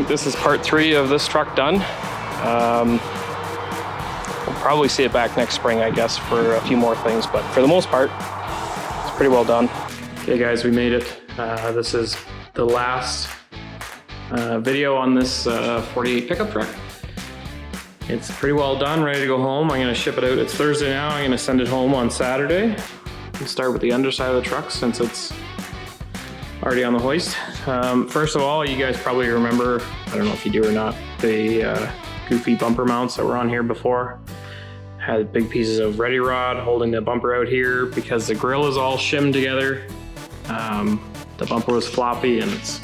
think this is part 3 of this truck done. We'll probably see it back next spring, I guess, for a few more things, but for the most part, it's pretty well done. Okay guys, we made it. This is the last video on this 48 pickup truck. It's pretty well done, ready to go home. I'm gonna ship it out. It's Thursday now. I'm gonna send it home on Saturday. We'll start with the underside of the truck since it's already on the hoist. First of all, you guys probably remember, I don't know if you do or not, the goofy bumper mounts that were on here before. Had big pieces of ready rod holding the bumper out here because the grill is all shimmed together. The bumper was floppy and it's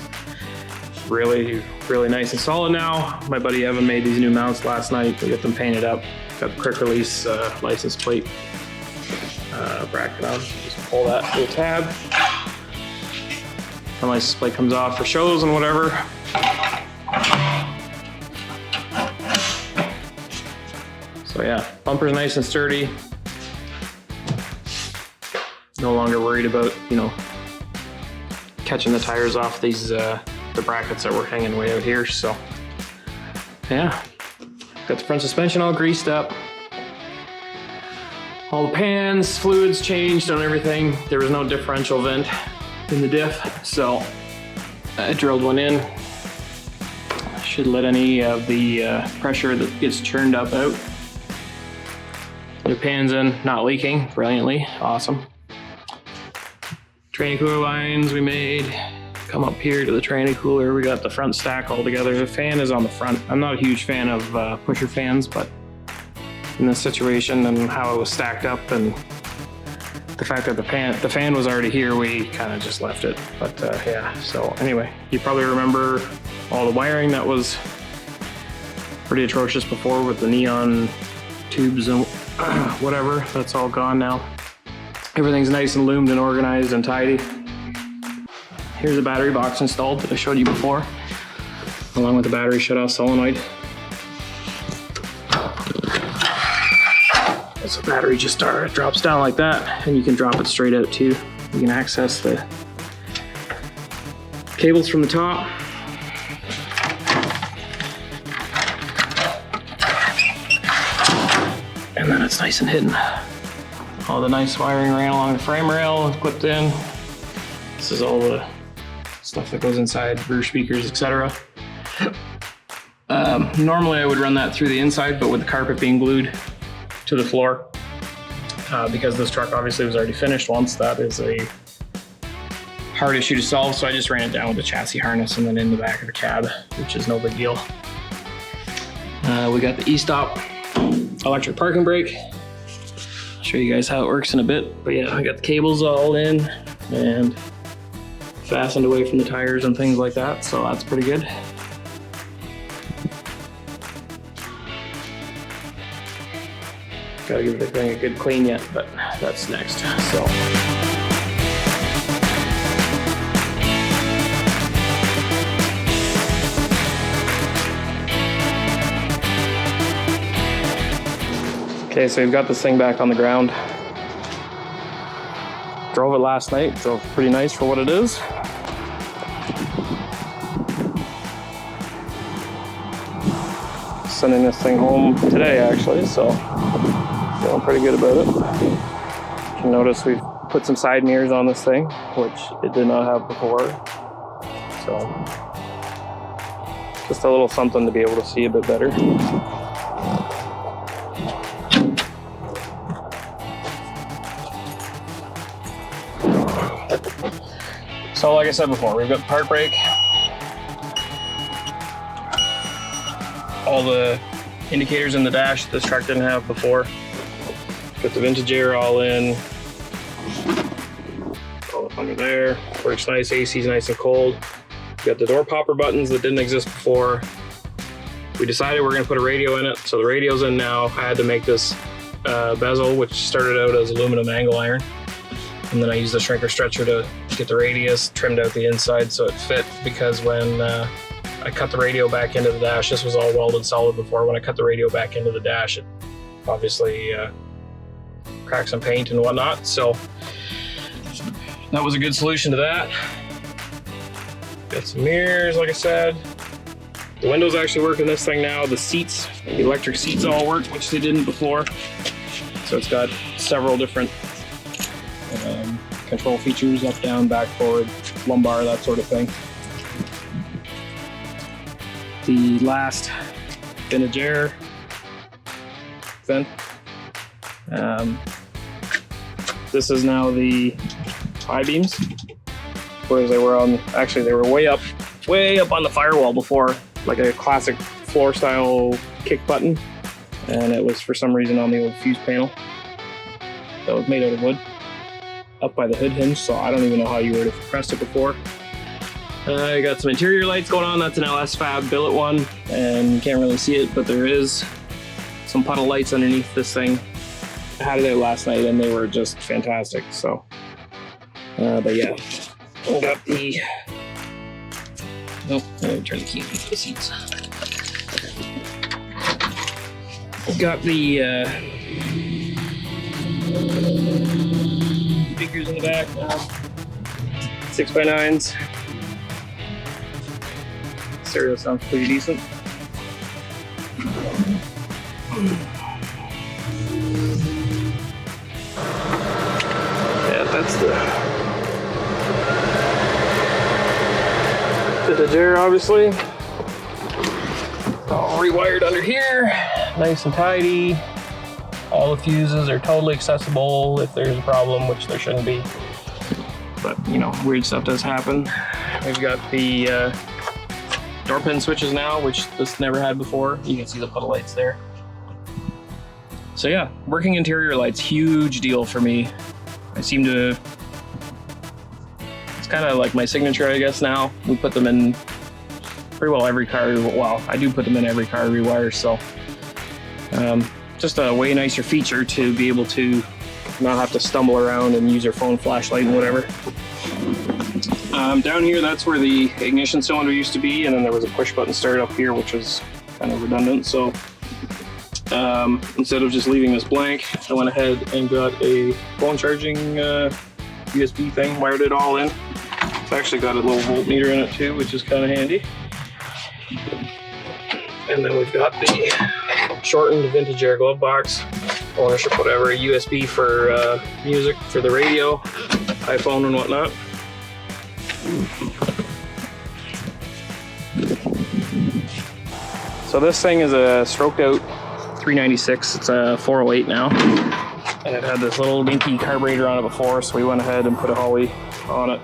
really nice and solid now. My buddy Evan made these new mounts last night. We got them painted up. Got the quick release license plate bracket on. Just pull that to a tab. The license plate comes off for shows and whatever. So yeah, bumper's nice and sturdy. No longer worried about, you know, catching the tires off these the brackets that were hanging way out here. So yeah, got the front suspension all greased up. All the pans, fluids changed on everything. There was no differential vent in the diff, so I drilled one in. Should let any of the pressure that gets churned up out. The pan's in, not leaking, brilliantly, awesome. Tranny cooler lines we made come up here to the tranny cooler. We got the front stack all together. The fan is on the front. I'm not a huge fan of pusher fans, but in this situation and how it was stacked up and the fact that the fan was already here, we kind of just left it. But yeah, so anyway, you probably remember all the wiring that was pretty atrocious before with the neon tubes and whatever. That's all gone now. Everything's nice and loomed and organized and tidy. Here's a battery box installed that I showed you before, along with the battery shutoff solenoid. So the battery just drops down like that, and you can drop it straight out too. You can access the cables from the top. And then it's nice and hidden. All the nice wiring ran along the frame rail and clipped in. This is all the stuff that goes inside, rear speakers, etc. Normally I would run that through the inside, but with the carpet being glued to the floor, because this truck obviously was already finished once, that is a hard issue to solve, so I just ran it down with the chassis harness and then in the back of the cab, which is no big deal. We got the e-stop electric parking brake. I'll show you guys how it works in a bit, but yeah, I got the cables all in and fastened away from the tires and things like that, so that's pretty good. Gotta give the thing a good clean yet, but that's next. So. Okay, so we've got this thing back on the ground. Drove it last night, drove pretty nice for what it is. Sending this thing home today actually, so feeling pretty good about it. You can notice we've put some side mirrors on this thing, which it did not have before. So just a little something to be able to see a bit better. So like I said before, we've got the park brake, all the indicators in the dash this truck didn't have before. Got the vintage air all in, all up under there. Works nice, AC's nice and cold. Got the door popper buttons that didn't exist before. We decided we're gonna put a radio in it, so the radio's in now. I had to make this bezel, which started out as aluminum angle iron. And then I used the shrinker stretcher to get the radius, trimmed out the inside so it fit, because when I cut the radio back into the dash, this was all welded solid before, when I cut the radio back into the dash, it obviously cracked some paint and whatnot, so that was a good solution to that. Got some mirrors, like I said. The windows actually work in this thing now. The seats, the electric seats all work, which they didn't before. So it's got several different control features, up, down, back, forward, lumbar, that sort of thing. The last vintage air vent. This is now the I-beams, whereas they were on, actually they were way up on the firewall before, like a classic floor style kick button, and it was for some reason on the old fuse panel that was made out of wood up by the hood hinge, so I don't even know how you would have pressed it before. I got some interior lights going on. That's an LS Fab billet one, and you can't really see it, but there is some puddle lights underneath this thing. I had it out last night and they were just fantastic, so but yeah, we got the, oh, let me turn the key into the seats. Got the speakers in the back now, 6x9s. Stereo sounds pretty decent. Yeah, that's the vintage air, obviously. All rewired under here, nice and tidy. All the fuses are totally accessible if there's a problem, which there shouldn't be. But, you know, weird stuff does happen. We've got the door pin switches now, which this never had before. You can see the puddle lights there. So yeah, working interior lights, huge deal for me. I seem to, it's kind of like my signature, I guess now. We put them in pretty well every car. Well, I do put them in every car rewire, so just a way nicer feature to be able to not have to stumble around and use your phone flashlight and whatever. Down here, that's where the ignition cylinder used to be, and then there was a push button start up here, which was kind of redundant. So instead of just leaving this blank, I went ahead and got a phone charging USB thing, wired it all in. It's actually got a little voltmeter in it too, which is kind of handy. And then we've got the shortened vintage air glove box, ownership, whatever, USB for music, for the radio, iPhone and whatnot. So this thing is a stroked out 396, it's a 408 now, and it had this little dinky carburetor on it before, so we went ahead and put a Holley on it.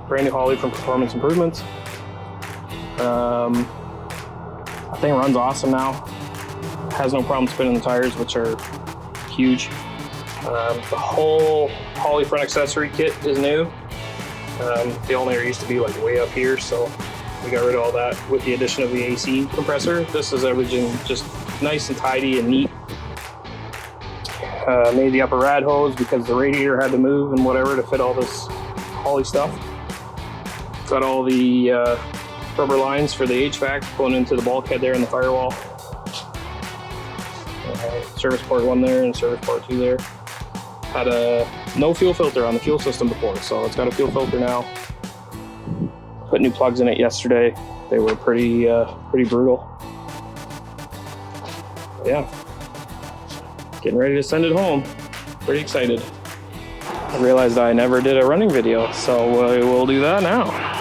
Brand new Holley from Performance Improvements. That thing runs awesome now. Has no problem spinning the tires, which are huge. The whole Holley front accessory kit is new. The alternator used to be like way up here, so we got rid of all that with the addition of the AC compressor. This is everything just nice and tidy and neat. Made the upper rad hose because the radiator had to move and whatever to fit all this Holley stuff. Got all the rubber lines for the HVAC going into the bulkhead there in the firewall. Service port 1 there and service port 2 there. Had a no fuel filter on the fuel system before, so it's got a fuel filter now. Put new plugs in it yesterday. They were pretty brutal. Yeah, getting ready to send it home. Pretty excited. I realized I never did a running video, so we'll do that now.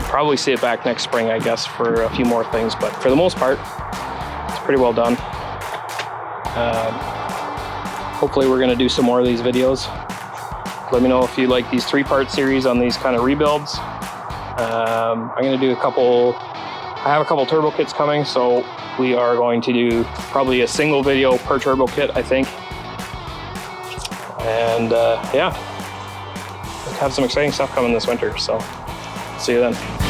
Probably see it back next spring, I guess, for a few more things, but for the most part, it's pretty well done. Hopefully we're going to do some more of these videos. Let me know if you like these 3-part series on these kind of rebuilds. I'm going to do I have a couple turbo kits coming, so we are going to do probably a single video per turbo kit, I think. And yeah, have some exciting stuff coming this winter, so see you then.